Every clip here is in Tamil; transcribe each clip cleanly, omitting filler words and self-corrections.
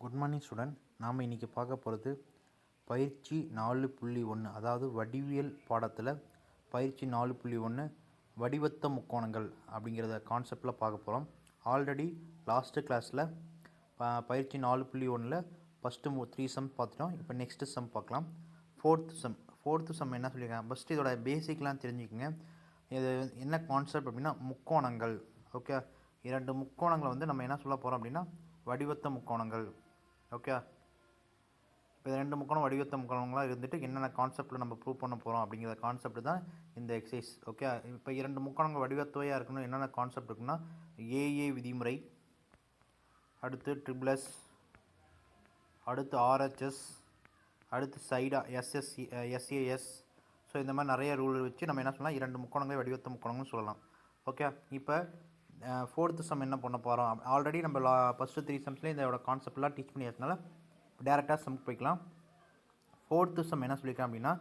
Good morning student. நாம் இன்றைக்கி பார்க்க போகிறது பயிற்சி 4.1, அதாவது வடிவியல் பாடத்தில் பயிற்சி 4.1 வடிவத்த முக்கோணங்கள் அப்படிங்கிறத கான்செப்டில் பார்க்க போகிறோம். ஆல்ரெடி லாஸ்ட்டு கிளாஸில் பயிற்சி 4.1ல் ஃபஸ்ட்டு 3 சம் பார்த்துட்டோம். இப்போ நெக்ஸ்ட்டு சம் பார்க்கலாம். ஃபோர்த்து சம் என்ன சொல்லியிருக்காங்க, ஃபஸ்ட்டு இதோட பேசிக்லாம் தெரிஞ்சுக்கோங்க. இது என்ன கான்செப்ட் அப்படின்னா முக்கோணங்கள். ஓகே, இரண்டு முக்கோணங்களை வந்து நம்ம என்ன சொல்ல போகிறோம் அப்படின்னா வடிவத்த முக்கோணங்கள். ஓகே, இப்போ ரெண்டு முக்கோணம் வடிவத்த முக்கோணங்களாக இருந்துட்டு என்னென்ன கான்செப்டில் நம்ம ப்ரூவ் பண்ண போகிறோம் அப்படிங்கிற கான்செப்ட் தான் இந்த எக்ஸசைஸ். ஓகே, இப்போ இரண்டு முக்கோணங்கள் வடிவத்துவையாக இருக்கணும். என்னென்ன கான்செப்ட் இருக்குன்னா ஏஏ விதிமுறை, அடுத்து ட்ரிபிள்எஸ், அடுத்து ஆர்ஹெச்எஸ், அடுத்து சைடா எஸ்ஏஎஸ். ஸோ இந்த மாதிரி நிறைய ரூல் வச்சு நம்ம என்ன சொல்லலாம், இரண்டு முக்கோணங்களை வடிவத்த முக்கோணங்கள்னு சொல்லலாம். ஓகே, இப்போ ஃபோர்த்து சம் என்ன பண்ண போகிறோம். ஆல்ரெடி நம்ம ஃபஸ்ட்டு 3 சம்ஸ்லேயே இதோட கான்செப்ட்லாம் டீச் பண்ணியாச்சுனால டேரெக்டாக சம்க்கு போய்க்கலாம். ஃபோர்த்து சம் என்ன சொல்லியிருக்கேன் அப்படின்னா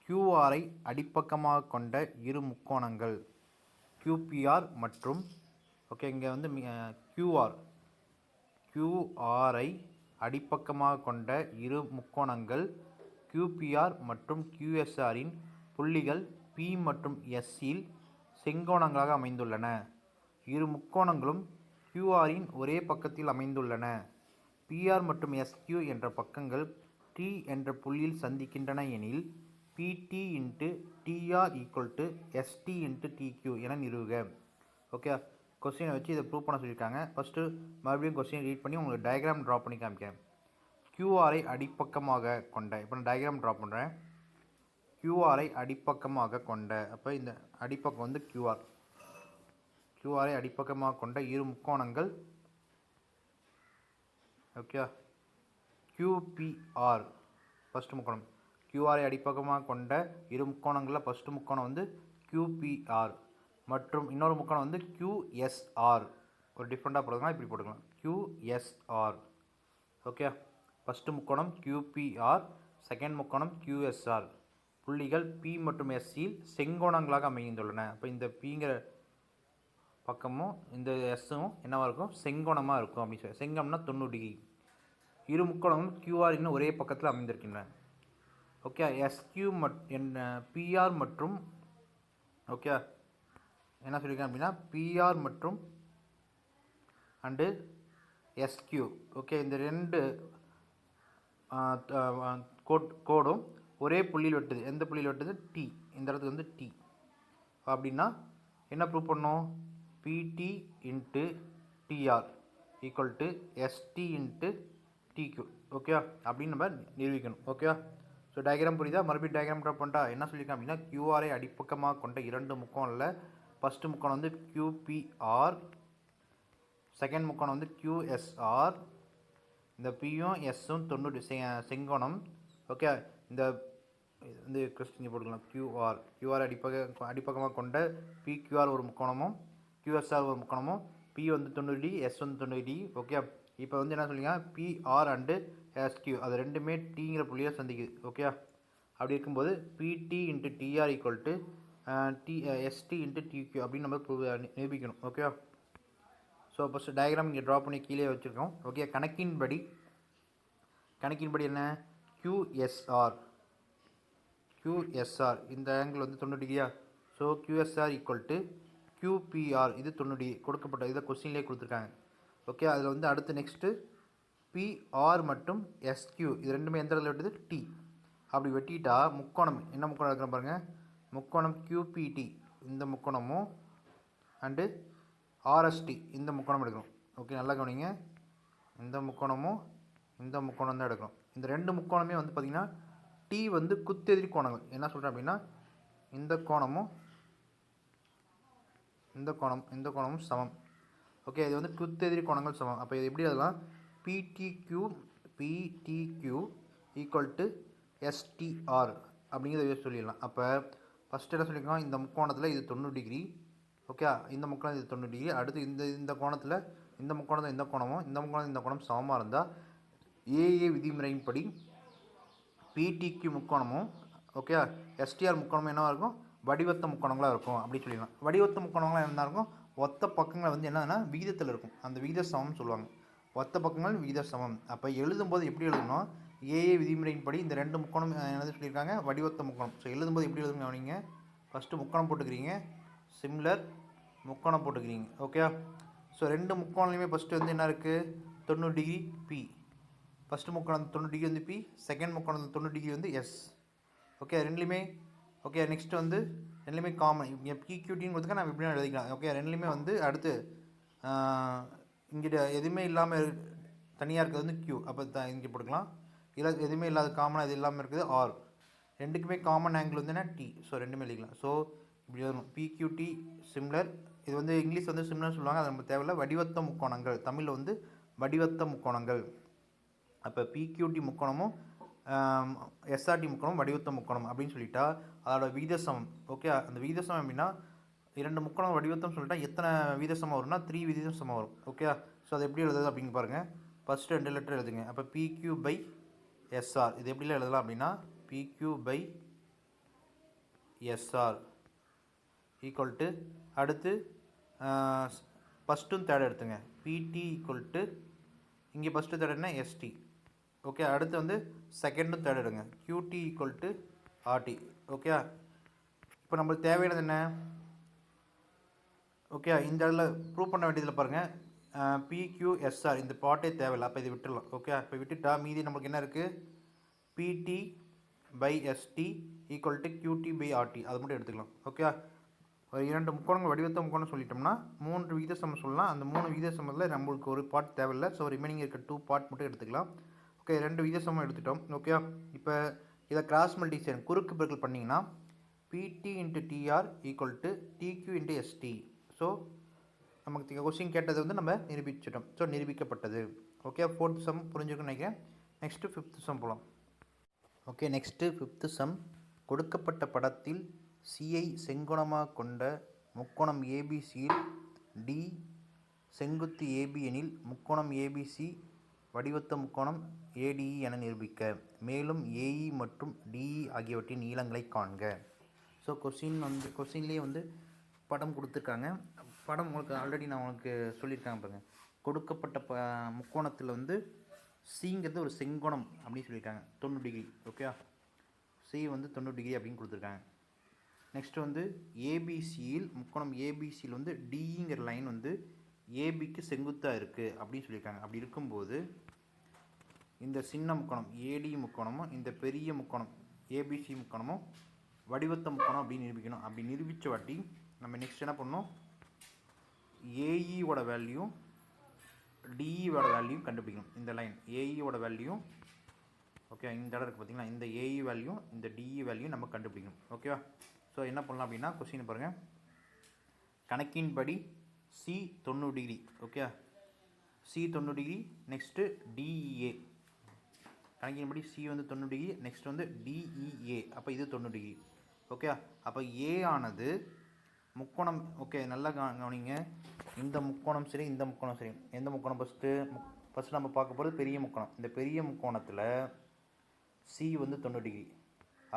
கியூஆரை அடிப்பக்கமாக கொண்ட இரு முக்கோணங்கள் கியூபிஆர் மற்றும் ஓகே, இங்கே வந்து கியூஆரை அடிப்பக்கமாக கொண்ட இரு முக்கோணங்கள் கியூபிஆர் மற்றும் கியூஎஸ்ஆரின் புள்ளிகள் பி மற்றும் எஸ்ஸில் செங்கோணங்களாக அமைந்துள்ளன. இரு முக்கோணங்களும் கியூஆரின் ஒரே பக்கத்தில் அமைந்துள்ளன. பிஆர் மற்றும் எஸ்கியூ என்ற பக்கங்கள் டி என்ற புள்ளியில் சந்திக்கின்றன எனில் PT into TR equal to ST into TQ என நிறுவுக. ஓகே, கொஸ்டினை வச்சு இதை ப்ரூவ் பண்ண சொல்லியிருக்காங்க. ஃபஸ்ட்டு மறுபடியும் கொஸ்டின் ரீட் பண்ணி உங்களுக்கு டயக்ராம் ட்ரா பண்ணி காமிக்கிறேன். கியூஆரை அடிப்பக்கமாக கொண்ட, இப்போ நான் டயக்ராம் ட்ரா பண்ணுறேன். கியூஆரை அடிப்பக்கமாக கொண்ட, அப்போ இந்த அடிப்பக்கம் வந்து கியூஆரை அடிப்பக்கமாக கொண்ட இரு முக்கோணங்கள். ஓகே, கியூபிஆர் ஃபஸ்ட்டு முக்கோணம். கியூஆரை அடிப்பக்கமாக கொண்ட இரு முக்கோணங்களில் ஃபஸ்ட்டு முக்கோணம் வந்து கியூபிஆர் மற்றும் இன்னொரு முக்கோணம் வந்து கியூஎஸ்ஆர். ஒரு டிஃப்ரெண்ட்டாக போடுறதுனா இப்படி போட்டுக்கலாம், கியூஎஸ்ஆர். ஓகே, ஃபஸ்ட்டு முக்கோணம் கியூபிஆர், செகண்ட் முக்கோணம் கியூஎஸ்ஆர். புள்ளிகள் பி மற்றும் எஸ்சியில் செங்கோணங்களாக அமைந்துள்ளன. அப்போ இந்த பிங்கிற பக்கமும் இந்த எஸ்ஸும் என்னவாக இருக்கும், செங்கோணமாக இருக்கும் அப்படின்னு சொல்லி. செங்கம்னா 90 டிகிரி. இரு முக்கோணமும் கியூஆர் இன்னும் ஒரே பக்கத்தில் அமைந்திருக்கின்றன. ஓகே, எஸ்கியூ பிஆர் மற்றும் ஓகே என்ன சொல்லியிருக்கேன் அப்படின்னா பிஆர் மற்றும் அண்டு எஸ்கியூ. ஓகே, இந்த ரெண்டு கோடும் ஒரே புள்ளியில் வெட்டுது. எந்த புள்ளியில் வெட்டுது, டி. இந்த இடத்துக்கு வந்து டி அப்படின்னா என்ன ப்ரூவ் பண்ணோம், PT into TR equal to ST into TQ. Okay, அப்படின்னு நம்ம நிரூபிக்கணும். ஓகே, ஸோ டயக்ராம் புரியுதா? மறுபடியும் டயக்ராம் ட்ரா பண்ணிட்டா என்ன சொல்லியிருக்கேன் அப்படின்னா கியூஆரை அடிப்பக்கமாக கொண்ட இரண்டு முக்கோணத்தில் ஃபஸ்ட்டு முக்கோணம் வந்து கியூபிஆர், செகண்ட் முக்கோணம் வந்து கியூஎஸ்ஆர். இந்த பியும் எஸ்ஸும் 90 செங்கோணம். ஓகே, இந்த வந்து கொஸ்டின் போட்டுக்கலாம். கியூஆர் அடிப்பக்கமாக கொண்ட பிக்யூஆர் ஒரு முக்கோணமும் கியூஎஸ்ஆர் ஒரு முக்கோணமும், பி வந்து 90 டிகிரி, எஸ் வந்து 90 டிகிரி. ஓகே, இப்போ வந்து என்ன சொல்லிங்க, பிஆர் அண்டு எஸ்கியூ அது ரெண்டுமே டிங்கிற புள்ளியாக சந்திக்குது. ஓகே, அப்படி இருக்கும்போது PT into TR equal to ST into TQ அப்படின்னு நம்ம நிரூபிக்கணும். ஓகே, ஸோ ஃபஸ்ட்டு டயக்ராம் இங்கே ட்ரா பண்ணி கீழே வச்சுருக்கோம். ஓகே, கணக்கின்படி என்ன, கியூஎஸ்ஆர் இந்த ஆங்கிள் வந்து 90 டிகிரியா. So QSR equal to QPR, இது 90 டிகிரி கொடுக்கப்பட்ட, இதை கொஸ்டின்லேயே கொடுத்துருக்காங்க. ஓகே, அதில் வந்து அடுத்து நெக்ஸ்ட்டு பிஆர் மற்றும் எஸ்கியூ இது ரெண்டுமே எந்த இடத்துல வெட்டுது, டி. அப்படி வெட்டிட்டா முக்கோணம் என்ன முக்கோணம் எடுக்கிறோம் பாருங்கள், முக்கோணம் கியூபிடி இந்த முக்கோணமும் அண்டு ஆர்எஸ்டி இந்த முக்கோணம் எடுக்கணும். ஓகே, நல்லா கவனிங்க, இந்த முக்கோணமும் இந்த முக்கோணம் தான் எடுக்கணும். இந்த ரெண்டு முக்கோணமே வந்து பார்த்திங்கன்னா டி வந்து குத்தெதிரி கோணங்கள். என்ன சொல்கிறேன் அப்படின்னா இந்த கோணமும் இந்த கோணமும் சமம். ஓகே, இது வந்து குத்தெதிரி கோணங்கள் சமம். அப்போ இது எப்படி அதெல்லாம் பிடிக்யூ ஈக்குவல் டு எஸ்டிஆர் அப்படிங்கிறத சொல்லிடலாம். அப்போ ஃபஸ்ட்டு என்ன சொல்லியிருக்கோம், இந்த முக்கோணத்தில் இது 90 டிகிரி. ஓகே, இந்த முக்கோணம் இது 90 டிகிரி. அடுத்து இந்த கோணத்தில் இந்த முக்கோணம் இந்த கோணமும் இந்த முக்கோணம் இந்த கோணம் சமமாக இருந்தால் ஏஏ விதிமுறையின்படி பிடிக்யூ முக்கோணமும் ஓகே எஸ்டிஆர் முக்கோணமும் என்னவாக இருக்கும், வடிவத்த முக்கோணங்களாக இருக்கும் அப்படின்னு சொல்லிடலாம். வடிவத்த முக்கோணங்களாக என்ன இருக்கும், ஒத்த பக்கங்களை வந்து என்னன்னா விகிதத்தில் இருக்கும். அந்த விகித சமம்னு சொல்லுவாங்க. ஒத்த பக்கங்கள் விகித சமம். அப்போ எழுதும்போது எப்படி எழுதணும், ஏஏ விதிமுறையின்படி இந்த ரெண்டு முக்கோணம் என்னது சொல்லியிருக்காங்க, வடிவத்த முக்கோணம். ஸோ எழுதும்போது எப்படி எழுதுங்க கவனிங்க. ஃபஸ்ட்டு முக்கோணம் போட்டுக்கிறீங்க, சிம்லர் முக்கோணம் போட்டுக்கிறீங்க. ஓகே. ஸோ ரெண்டு முக்கோணலையுமே ஃபஸ்ட்டு வந்து என்ன இருக்குது, 90 டிகிரி பி. ஃபஸ்ட்டு முக்கோணம் 90 டிகிரி வந்து பி, செகண்ட் முக்கோணம் 90 டிகிரி வந்து எஸ். ஓகே ரெண்டுலேயுமே. ஓகே நெக்ஸ்ட் வந்து ரெண்டுலேயுமே காமன். இங்கே பிக்யூடின்னு கொடுத்துக்க நம்ம எப்படின்னா எழுதிக்கலாம். ஓகே ரெண்டுலேயுமே வந்து அடுத்து இங்கிட்ட எதுவுமே இல்லாமல் தனியாக இருக்கிறது வந்து க்யூ. அப்போ இங்கே போட்டுக்கலாம். இல்லை எதுவுமே இல்லாத காமனாக இது இல்லாமல் இருக்குது ஆர். ரெண்டுக்குமே காமன் ஆங்கிள் வந்து என்ன டி. ஸோ ரெண்டுமே எழுதிக்கலாம். ஸோ இப்படி எழுதணும், பிக்யூடி சிம்லர். இது வந்து இங்கிலீஷ் வந்து சிம்லர்னு சொல்லுவாங்க, அது நம்ம தேவையில்லை. வடிவத்த முக்கோணங்கள், தமிழில் வந்து வடிவத்த முக்கோணங்கள். அப்போ பிக்யூடி முக்கோணமும் எஸ்ஆர்டி முக்கோணம் வடிவத்த முக்கோணம் அப்படின்னு சொல்லிட்டா அதோட விகிதசமம். ஓகே அந்த விகிதசமம் எப்படின்னா, இரண்டு முக்கோணம் வடிவத்தம் சொல்லிட்டா எத்தனை விகிதசமம் வரும்னா 3 விகிதசமம் வரும். ஓகே. ஸோ அது எப்படி எழுதுது அப்படின்னு பாருங்கள். ஃபஸ்ட்டு 2 லெட்டர் எழுதுங்க. அப்போ பிக்யூ பை எஸ்ஆர். இது எப்படிலாம் எழுதலாம் அப்படின்னா, PQ by SR equal to, அடுத்து ஃபஸ்ட்டும் தேர்ட் எடுத்துங்க, பிடி ஈக்குவல் டு, இங்கே ஃபஸ்ட்டு தேர்ட் என்ன எஸ்டி. ஓகே. அடுத்து வந்து செகண்டும் தேர்ட் எடுங்க, QT equal to RT. Okay. இப்போ நம்மளுக்கு தேவையானது என்ன, ஓகே இந்த இடத்துல ப்ரூவ் பண்ண வேண்டியதில் பாருங்கள், பிக்யூஎஸ்ஆர் இந்த பாட்டே தேவையில்லை. அப்போ இது விட்டுடலாம். ஓகே. இப்போ விட்டுட்டா மீதி நம்மளுக்கு என்ன இருக்குது, PT by ST equal to QT by RT. அது மட்டும் எடுத்துக்கலாம். ஓகே. இரண்டு முக்கோணங்கள் வடிவத்த முக்கோணம் சொல்லிட்டோம்னா 3 விகித சமம் சொல்லலாம். அந்த 3 விகித சமத்தில் நம்மளுக்கு ஒரு பார்ட் தேவையில்லை. ஸோ ரிமைனிங் இருக்க 2 பார்ட் மட்டும் எடுத்துக்கலாம். ஓகே 2 விகித சமம் எடுத்துட்டோம். ஓகே. இப்போ இதை கிராஸ் மல்டிப்ளிகேஷன் குறுக்கு பெருக்கல் பண்ணிங்கன்னா PT into TR equal to TQ into ST. So நமக்கு கொஸ்டின் கேட்டது வந்து நம்ம நிரூபிச்சிட்டோம். ஸோ நிரூபிக்கப்பட்டது. ஓகே 4th சம் புரிஞ்சுக்கணும்னு நினைக்கிறேன். நெக்ஸ்ட்டு 5th சம் போகலாம். Okay next 5th sum. கொடுக்கப்பட்ட படத்தில் சிஐ செங்கோணமாக கொண்ட முக்கோணம் ஏபிசியில் டி செங்குத்து ஏபி எனில் முக்கோணம் ஏபிசி வடிவத்த முக்கோணம் ஏடிஇ என நிரூபிக்க. மேலும் ஏஇ மற்றும் டிஇ ஆகியவற்றின் நீளங்களை காண்க. ஸோ கொஸ்டின்லேயே வந்து படம் கொடுத்துருக்காங்க. படம் உங்களுக்கு ஆல்ரெடி நான் உங்களுக்கு சொல்லியிருக்காங்க பாருங்கள். கொடுக்கப்பட்ட முக்கோணத்தில் வந்து சிங்கிறது ஒரு செங்கோணம் அப்படின்னு சொல்லியிருக்காங்க, 90 டிகிரி. ஓகே. சி வந்து 90 டிகிரி அப்படின்னு கொடுத்துருக்காங்க. நெக்ஸ்ட்டு வந்து ஏபிசியில் முக்கோணம் ஏபிசியில் வந்து டிங்கிற லைன் வந்து ஏபிக்கு செங்குத்தாக இருக்குது அப்படின்னு சொல்லியிருக்காங்க. அப்படி இருக்கும்போது இந்த சின்ன முக்கோணம் ஏடி முக்கோணமும் இந்த பெரிய முக்கோணம் ஏபிசி முக்கோணமும் வடிவத்த முக்கோணம் அப்படின்னு நிரூபிக்கணும். அப்படி நிரூபித்த வாட்டி நம்ம நெக்ஸ்ட் என்ன பண்ணணும், ஏஇயோட வேல்யூ டிஇயோட வேல்யூ கண்டுபிடிக்கணும். இந்த லைன் ஏஇயோட வேல்யூ, ஓகே இந்த இடம் இருக்குது பார்த்தீங்களா, இந்த ஏஇ வேல்யூ இந்த டிஇ வேல்யூ நம்ம கண்டுபிடிக்கணும். ஓகேவா. ஸோ என்ன பண்ணலாம் அப்படின்னா, கொஸ்டின் பாருங்கள். கணக்கின்படி C 90 degree. Okay C 90 degree. Next DEA கணக்கின்படி சி வந்து 90 டிகிரி. நெக்ஸ்ட் வந்து டிஇஏ, அப்போ இது 90 டிகிரி. ஓகே. அப்போ ஏ ஆனது முக்கோணம், ஓகே நல்லா கவனிங்க, இந்த முக்கோணம் சரி இந்த முக்கோணம் சரி. எந்த முக்கோணம் ஃபஸ்ட்டு நம்ம பார்க்க போகிறது பெரிய முக்கோணம். இந்த பெரிய முக்கோணத்தில் சி வந்து 90 டிகிரி.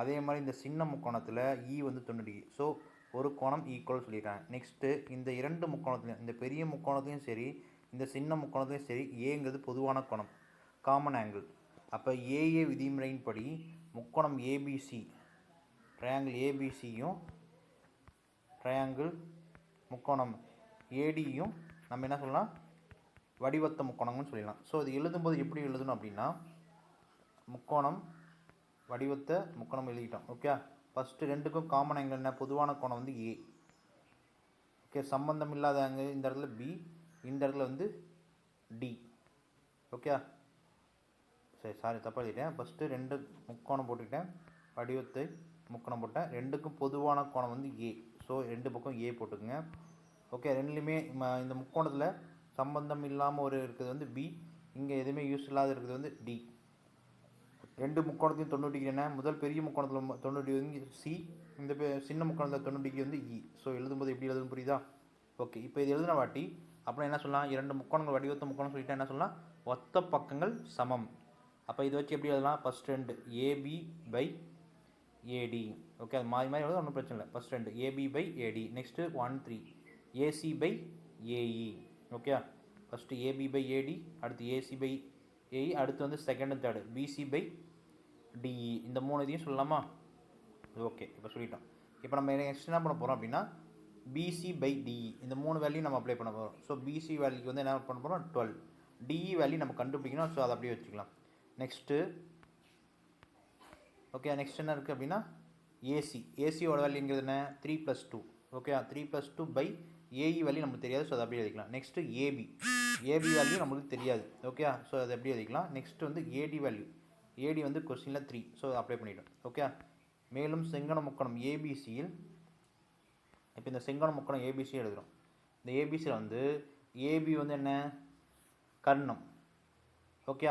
அதே மாதிரி இந்த சின்ன முக்கோணத்தில் இ வந்து 90 டிகிரி. ஸோ ஒரு கோணம் ஈக்குவல் சொல்லியிருக்காங்க. நெக்ஸ்ட்டு இந்த இரண்டு முக்கோணத்துலையும், இந்த பெரிய முக்கோணத்துலையும் சரி இந்த சின்ன முக்கோணத்துலையும் சரி ஏங்கிறது பொதுவான கோணம், காமன் ஆங்கிள். அப்போ ஏஏ விதிமுறையின்படி முக்கோணம் ஏபிசி, ட்ரையாங்கிள் ஏபிசியும் ட்ரையாங்கிள் முக்கோணம் ஏடியும் நம்ம என்ன சொல்லலாம், வடிவத்த முக்கோணம்னு சொல்லலாம். ஸோ இது எழுதும்போது எப்படி எழுதணும் அப்படின்னா, முக்கோணம் வடிவத்த முக்கோணம் எழுதிட்டோம். ஓகே. ஃபஸ்ட்டு ரெண்டுக்கும் காமன் ஆங்கிள் என்ன, பொதுவான கோணம் வந்து ஏ. ஓகே. சம்பந்தம் இல்லாத ஆங்கிள் இந்த இடத்துல பி, இந்த இடத்துல வந்து டி. ஓகே சரி சாரி தப்பாக எழுதிட்டேன். ஃபஸ்ட்டு ரெண்டு முக்கோணம் போட்டுக்கிட்டேன், வடிவத்தை முக்கோணம் போட்டேன். ரெண்டுக்கும் பொதுவான கோணம் வந்து ஏ. ஸோ ரெண்டு பக்கம் ஏ போட்டுக்குங்க. ஓகே. ரெண்டுலேயுமே இந்த முக்கோணத்தில் சம்பந்தம் இல்லாமல் ஒரு இருக்கிறது வந்து பி, இங்கே எதுவுமே யூஸ் இல்லாத இருக்கிறது வந்து டி. ரெண்டு முக்கோணத்தையும் 90 டிகிரி என்ன, முதல் பெரிய முக்கோணத்தில் 90 டிகிரி வந்து சி, இந்த சின்ன முக்கோணத்தில் 90 டிகிரி வந்து இ. ஸோ எழுதும்போது எப்படி எழுதுன்னு புரியுதா. ஓகே. இப்போ இது எழுதின வாட்டி அப்புறம் என்ன சொல்லலாம், இரண்டு முக்கோணங்கள் வடிவத்த முக்கோணம் சொல்லிட்டு என்ன சொல்லலாம், ஒத்த பக்கங்கள் சமம். அப்போ இதை வச்சு எப்படி எழுதலாம், ஃபஸ்ட் ரெண்டு ஏபி பை ஏடி. ஓகே அது மாறி மாறி எழுத ஒன்றும் பிரச்சனை இல்லை. ஃபஸ்ட் ரெண்டு AB by AD. Next 1 3 AC by AE. Okay first AB by AD, அடுத்து ஏசி பை ஏஇ, அடுத்து வந்து second third BC by DE. இந்த 3 இதையும் சொல்லலாமா? ஓகே, இப்போ சொல்லிட்டோம். இப்போ நம்ம நெக்ஸ்ட் என்ன பண்ண போகிறோம் அப்படின்னா பிசி பை டிஇ இந்த 3 வேல்யூ நம்ம அப்ளை பண்ண போகிறோம். ஸோ பிசி வேல்யூக்கு வந்து என்ன பண்ண போகிறோம் 12, டிஇ வேல்யூ நம்ம கண்டுபிடிக்கணும். ஸோ அதை அப்படியே வச்சுக்கலாம். நெக்ஸ்ட்டு ஓகே, நெக்ஸ்ட் என்ன இருக்குது அப்படின்னா ஏசியோட வேல்யூங்கிறது என்ன 3+2. ஓகே, 3+2 பை ஏஇ வேல்யூ நமக்கு தெரியாது. ஸோ அதை அப்படியே எழுதிக்கலாம். நெக்ஸ்ட்டு ஏபி வேல்யூ நம்மளுக்கு தெரியாது. ஓகே, ஸோ அதை அப்படியே எழுதிக்கலாம். நெக்ஸ்ட்டு வந்து ஏடி வந்து கொஸ்டினில் 3. ஸோ அப்ளை பண்ணிவிடும். ஓகே, மேலும் செங்கண முக்கோணம் ஏபிசியில் இப்போ இந்த செங்கண முக்கோணம் ஏபிசி எழுதுகிறோம். இந்த ஏபிசியில் வந்து ஏபி வந்து என்ன கர்ணம். ஓகே,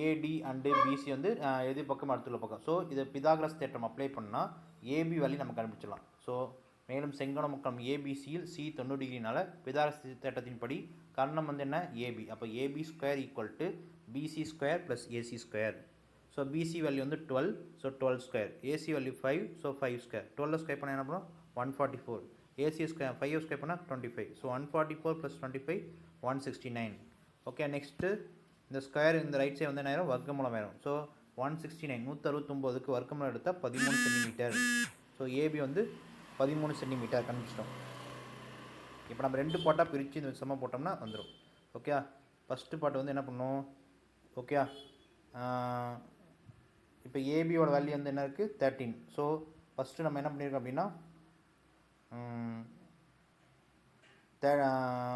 ஏடி அண்டு பிசி வந்து எது பக்கம் அடுத்துள்ள பக்கம். ஸோ இதை பிதாகரஸ் தேற்றம் அப்ளை பண்ணால் ஏபி வேல்யூ நம்ம கண்டுபிடிச்சிடலாம். ஸோ மேலும் செங்கண முக்கோணம் ஏபிசியில் சி 90 டிகிரினால பிதாகரஸ் தேற்றத்தின்படி கர்ணம் வந்து என்ன ஏபி. அப்போ AB square equal to BC square plus AC square. So BC value வந்து 12, so 12 square. AC value 5, so 5 square. 12 square பண்ணால் என்ன பண்ணுறோம் 144. ஏசி ஸ்கொயர் 5 ஸ்கொயர் பண்ணால் 25. ஸோ 144 + 25 169. ஓகே, நெக்ஸ்ட்டு இந்த ஸ்கொயர் இந்த ரைட் சைடு வந்து என்ன ஆயிரும் வர்க்கமூலம் ஆயிரும். ஸோ 169 169க்கு வர்க்கமூலம் எடுத்தால் 13 சென்டிமீட்டர். ஸோ ஏபி வந்து 13 சென்டிமீட்டர் கண்டுபிடிச்சிட்டோம். இப்போ நம்ம 2 பார்ட்டாக பிரித்து இந்த சம போட்டோம்னா வந்துடும். ஓகே, ஃபஸ்ட்டு பார்ட் வந்து என்ன பண்ணணும். ஓகே, இப்போ ஏபியோட வேல்யூ வந்து என்ன இருக்குது 13. ஸோ ஃபஸ்ட்டு நம்ம என்ன பண்ணியிருக்கோம் அப்படின்னா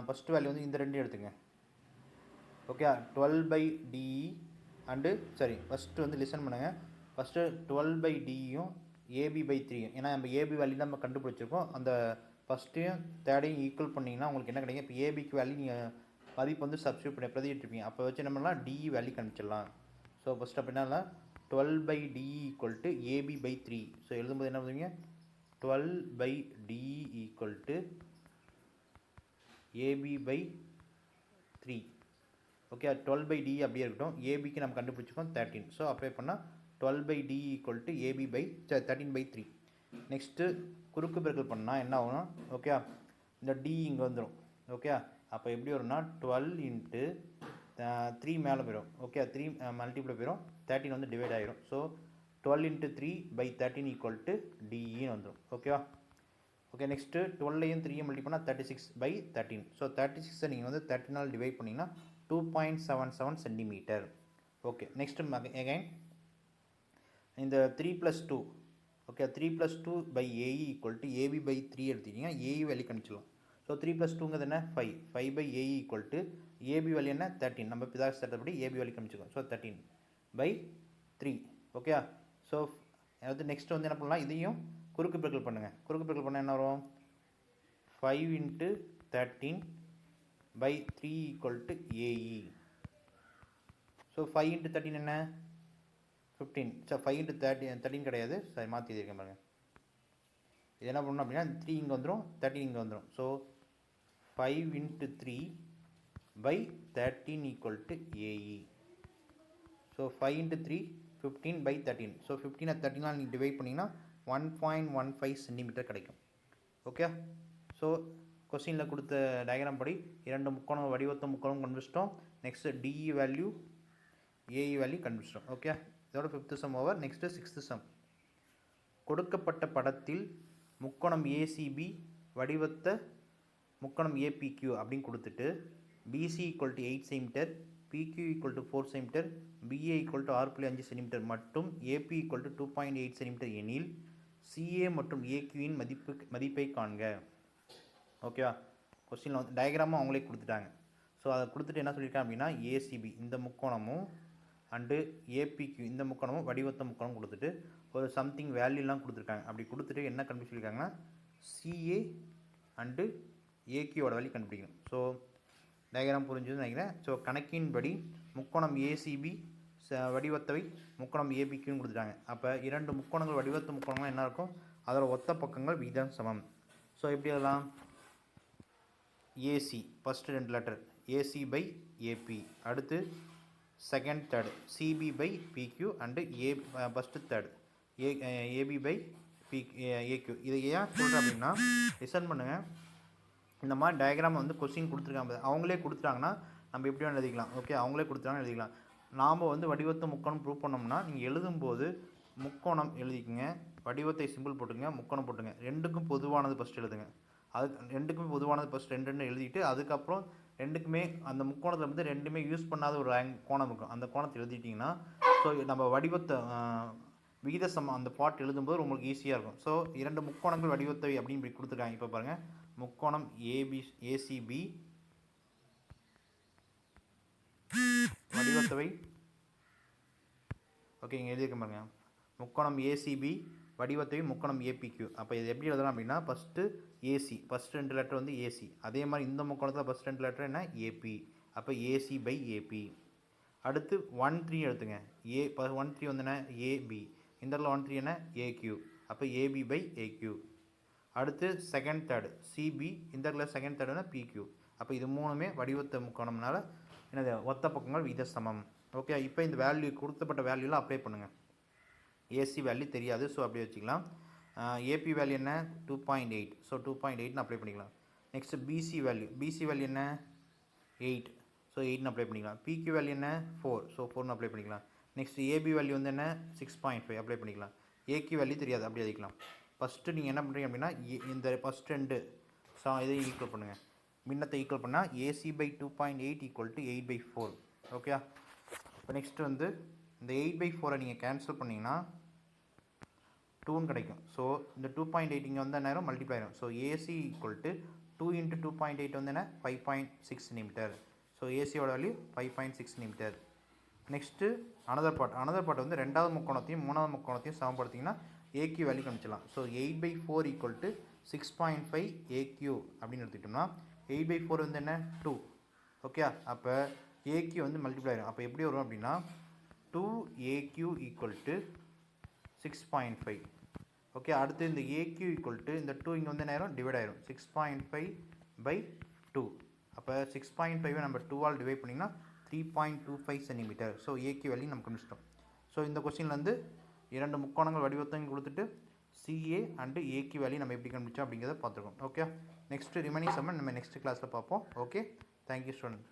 ஃபஸ்ட்டு வேல்யூ வந்து இந்த 2 எடுத்துங்க. ஓகே, 12/DE அண்டு ஃபஸ்ட்டு வந்து லிசன் பண்ணுங்கள். ஃபஸ்ட்டு 12/DEயும் AB/3யும், ஏன்னா நம்ம ஏபி வேல்யூ தான் நம்ம கண்டுபிடிச்சிருக்கோம். அந்த ஃபஸ்ட்டையும் தேர்டையும் ஈக்குவல் பண்ணிங்கன்னா உங்களுக்கு என்ன கிடைக்கும். இப்போ ஏபிக்கு வேல்யூ நீங்கள் மதிப்பு வந்து சப்ஸ்டியூட் பண்ணி பிரதிட்டிருப்பீங்க. அப்போ வச்சு என்ன பண்ணலாம் டிஇ வேல்யூ கண்டுபிடிச்சிடலாம். ஸோ ஃபஸ்ட் அப்படின்னா 12/DE = AB/3. ஸோ எழுதும்போது என்ன பண்ணுவீங்க 12/DE = AB/3. ஓகே, 12/DE அப்படியே இருக்கட்டும். ஏபிக்கு நம்ம கண்டுபிடிச்சிக்கோம் 13. ஸோ அப்ளை பண்ணால் 12/DE = AB/13/3. நெக்ஸ்ட்டு குறுக்கு பெருக்கல் பண்ணால் என்ன ஆகும். ஓகே, இந்த டி இங்கே வந்துடும். ஓகே, அப்போ எப்படி வரும்னா 12 × 3 மேலே போயிடும். ஓகே, 3 மல்டிப்ளை போயிடும். 13 வந்து டிவைட் ஆகிரும். ஸோ 12 × 3/13 = DE வந்துடும். ஓகேவா. ஓகே, நெக்ஸ்ட்டு 12ஐயும் 3ஐயும் மல்டி பண்ணால் 36/13. ஸோ 36ஐ நீங்கள் வந்து 13ஆல் டிவைட் பண்ணிங்கன்னா 2.77 சென்டிமீட்டர். ஓகே, நெக்ஸ்ட்டு அகைன் இந்த 3+2. ஓகே, 3+2/AE = AB/3 எடுத்துக்கிட்டிங்கன்னா ஏஇ வேல்யூ கண்டுபிடிச்சிடலாம். ஸோ 3+2ங்கிறது என்ன 5. 5/AE = AB வேல்யூ என்ன 13. நம்ம பிதாகரஸ் தேற்றப்படி ஏபி வேல்யூ கண்டுபிடிச்சிக்கோம். ஸோ 13/3. ஓகே, ஸோ அதாவது நெக்ஸ்ட் வந்து என்ன பண்ணலாம், இதையும் குறுக்கு பெருக்கல் பண்ணுங்கள். குறுக்கு பெருக்கல் பண்ணால் என்ன வரும் 5 × 13/3 = AE. ஸோ 5 × 13 என்ன 15. ஸோ 5 × 13 கிடையாது, சரி மாற்றி இருக்கேன் பாருங்கள். இது என்ன பண்ணணும் அப்படின்னா 3 இங்கே வந்துடும், 13 இங்கே வந்துடும். So 5 × 3/13 = AE. ஸோ 5 × 3 15/13. ஸோ 15 13ஆல் நீங்கள் டிவைட் பண்ணிங்கன்னா 1.15 சென்டிமீட்டர் கிடைக்கும். ஓகே, ஸோ கொஸ்டினில் கொடுத்த டயக்ராம் படி 2 முக்கோணம் வடிவத்த முக்கோணம் கண்டுபிடிச்சிட்டோம். Next DE value AE value கண்டுபிடிச்சிட்டோம். ஓகே, இதோட 5th some over. Next 6th some. கொடுக்கப்பட்ட படத்தில் முக்கோணம் ஏசிபி வடிவத்த முக்கோணம் ஏபிக்யூ அப்படின்னு கொடுத்துட்டு BC = 8 centimetre, PQ = 4 centimetre, PA = 6.5 centimetre மற்றும் ஏபி = 2.8 சென்டிமீட்டர் எனில் சிஏ மற்றும் ஏக்யூவின் மதிப்பை காண்க. ஓகேவா. கொஸ்டினில் வந்து டயக்ராமும் அவங்களே கொடுத்துட்டாங்க. ஸோ அதை கொடுத்துட்டு என்ன சொல்லியிருக்காங்க அப்படின்னா ஏசிபி இந்த முக்கோணமும் அண்டு ஏபிக்யூ இந்த முக்கோணமும் வடிவத்த முக்கோணம் கொடுத்துட்டு ஒரு சம்திங் வேல்யூலாம் கொடுத்துருக்காங்க. அப்படி கொடுத்துட்டு என்ன கண்டுபிடிச்சிருக்காங்கன்னா சிஏ அண்டு ஏக்யூவோட வேல்யூ கண்டுபிடிக்கணும். ஸோ டயக்ராம் புரிஞ்சுன்னு நினைக்கிறேன். ஸோ கணக்கின்படி முக்கோணம் ஏசிபி வடிவத்தவை முக்கோணம் ஏபிக்யூன்னு கொடுத்துட்டாங்க. அப்போ 2 முக்கோணங்கள் வடிவத்த முக்கோணங்கள் என்ன இருக்கும், அதோட ஒத்த பக்கங்கள் விகிதம் சமம். ஸோ எப்படி அதெல்லாம் ஏசி ஃபஸ்ட்டு 2 லெட்டர் AC/AP, அடுத்து second third CB/PQ and first third AB/AQ. இதை ஏன் சொல்கிறேன் அப்படின்னா லிசன் பண்ணுங்கள். இந்த மாதிரி டயக்ராம் வந்து கொஸ்டின் கொடுத்துருக்காங்க. அவங்களே கொடுத்துட்டாங்கன்னா நம்ம எப்படி வேணும் எழுதிக்கலாம். ஓகே, அவங்களே கொடுத்தாலும் எழுதிக்கலாம். நாம் வந்து வடிவத்தை முக்கோணம் ப்ரூவ் பண்ணோம்னா நீங்கள் எழுதும்போது முக்கோணம் எழுதிக்கங்க, வடிவத்தை சிம்பிள் போட்டுங்க, முக்கோணம் போட்டுங்க. ரெண்டுக்கும் பொதுவானது ஃபஸ்ட் எழுதுங்க. அது ரெண்டுக்குமே பொதுவானது ஃபஸ்ட் ரெண்டு எழுதிட்டு அதுக்கப்புறம் ரெண்டுக்குமே அந்த முக்கோணத்தில் வந்து ரெண்டுமே யூஸ் பண்ணாத ஒரு கோணம் இருக்கும், அந்த கோணத்தை எழுதிட்டிங்கன்னா ஸோ நம்ம வடிவத்தை விகித சமம் அந்த பாட் எழுதும்போது உங்களுக்கு ஈஸியாக இருக்கும். ஸோ 2 முக்கோணங்கள் வடிவத்தை அப்படின்னு இப்படி கொடுத்துருக்காங்க. இப்போ பாருங்கள், முக்கோணம் ஏசிபி வடிவத்தவை. ஓகே, இங்கே எழுதியிருக்க பாருங்க, முக்கோணம் ஏசிபி வடிவத்தை முக்கோணம் ஏபிக்யூ. அப்போ இது எப்படி எழுதலாம் அப்படின்னா ஃபஸ்ட்டு ஏசி, ஃபஸ்ட் 2 லெட்டர் வந்து ஏசி. அதே மாதிரி இந்த முக்கோணத்தில் ஃபஸ்ட் 2 லெட்டர் என்ன ஏபி. அப்போ ஏசி பை ஏபி. அடுத்து 1-3 எடுத்துங்க. 1-3 வந்து என்ன ஏபி. இந்த இடத்துல 1-3 என்ன ஏக்யூ. அப்போ ஏபி பை ஏக்யூ. அடுத்து செகண்ட் தேர்டு சிபி. இந்த இடத்துல செகண்ட் தேர்டு என்ன பிக்யூ. அப்போ இது மூணுமே வடிவத்தை முக்கோணம்னால என்னது ஒத்த பக்கங்கள் விகித சமம். ஓகே, இப்போ இந்த வேல்யூ கொடுத்தப்பட்ட வேல்யூலாம் அப்ளை பண்ணுங்கள். ஏசி வேல்யூ தெரியாது, ஸோ அப்படியே வச்சுக்கலாம். ஏபி வேல்யூ என்ன 2.8, ஸோ 2.8ன்னு அப்ளை பண்ணிக்கலாம். நெக்ஸ்ட்டு பிசி வேல்யூ என்ன 8, ஸோ 8ன்னு அப்ளை பண்ணிக்கலாம். பிக்யூ வேல்யூ என்ன 4, ஸோ 4ன்னு அப்ளை பண்ணிக்கலாம். நெக்ஸ்ட் ஏபி வேல்யூ வந்து என்ன 6.5 அப்ளை பண்ணிக்கலாம். ஏக்யூ வேல்யூ தெரியாது, அப்படி எழுதிக்கலாம். ஃபஸ்ட்டு நீங்கள் என்ன பண்ணுறீங்க அப்படின்னா இந்த ஃபஸ்ட் 2 இதை ஈக்குவல் பண்ணுங்கள். மின்னத்தை ஈக்குவல் பண்ணால் AC by 2.8 equal to 8/4. Okay, இப்போ நெக்ஸ்ட்டு வந்து இந்த 8/4 நீங்கள் கேன்சல் பண்ணிங்கன்னா 2ன்னு கிடைக்கும். ஸோ இந்த 2.8 இங்கே வந்து நேரம் மல்டிப்ளை ஆயிரும். ஸோ ஏசி ஈக்குவல் டு 2 × 2.8 வந்து என்ன 5.6 சென்டிமீட்டர். ஸோ ஏசியோட value 5.6 centimetre. Next another part வந்து ரெண்டாவது முக்கோணத்தையும் மூணாவது முக்கோணத்தையும் சமப்படுத்திங்கன்னா ஏக்யூ வேல்யூ கணிச்சிடலாம். ஸோ 8/4 ஈக்குவல் டு 6.5 ஏக்யூ அப்படின்னு எடுத்துக்கிட்டோம்னா 8/4 வந்து என்ன 2. ஓகே, அப்போ ஏக்யூ வந்து மல்டிப்ளை ஆயிரும். அப்போ எப்படி வரும் அப்படின்னா 2AQ ஈக்குவல் டு 6.5. ஓகே, அடுத்து இந்த ஏக்யூ ஈக்குவல் டு இந்த 2 இங்கே வந்து நேரம் டிவைட் ஆயிரும் 6.5/2. அப்போ 6.5 நம்ம 2ஆல் டிவைட் பண்ணிங்கன்னா 3.25 சென்டிமீட்டர். ஸோ ஏக்யூ வேல்யூ நம்ம கண்டுபிடிச்சிட்டோம். ஸோ இந்த கொஸ்டின்லேருந்து 2 முக்கோணங்கள் வடிவத்தையும் கொடுத்துட்டு சிஏ அண்டு ஏக்யூ வேல்யூ நம்ம எப்படி கண்டுபிடிச்சோம் அப்படிங்கிறத பார்த்துருக்கோம். ஓகே, நெக்ஸ்ட்டு ரிமைனிங் சம்மன் நம்ம நெக்ஸ்ட் கிளாஸில் பார்ப்போம். Okay, thank you student.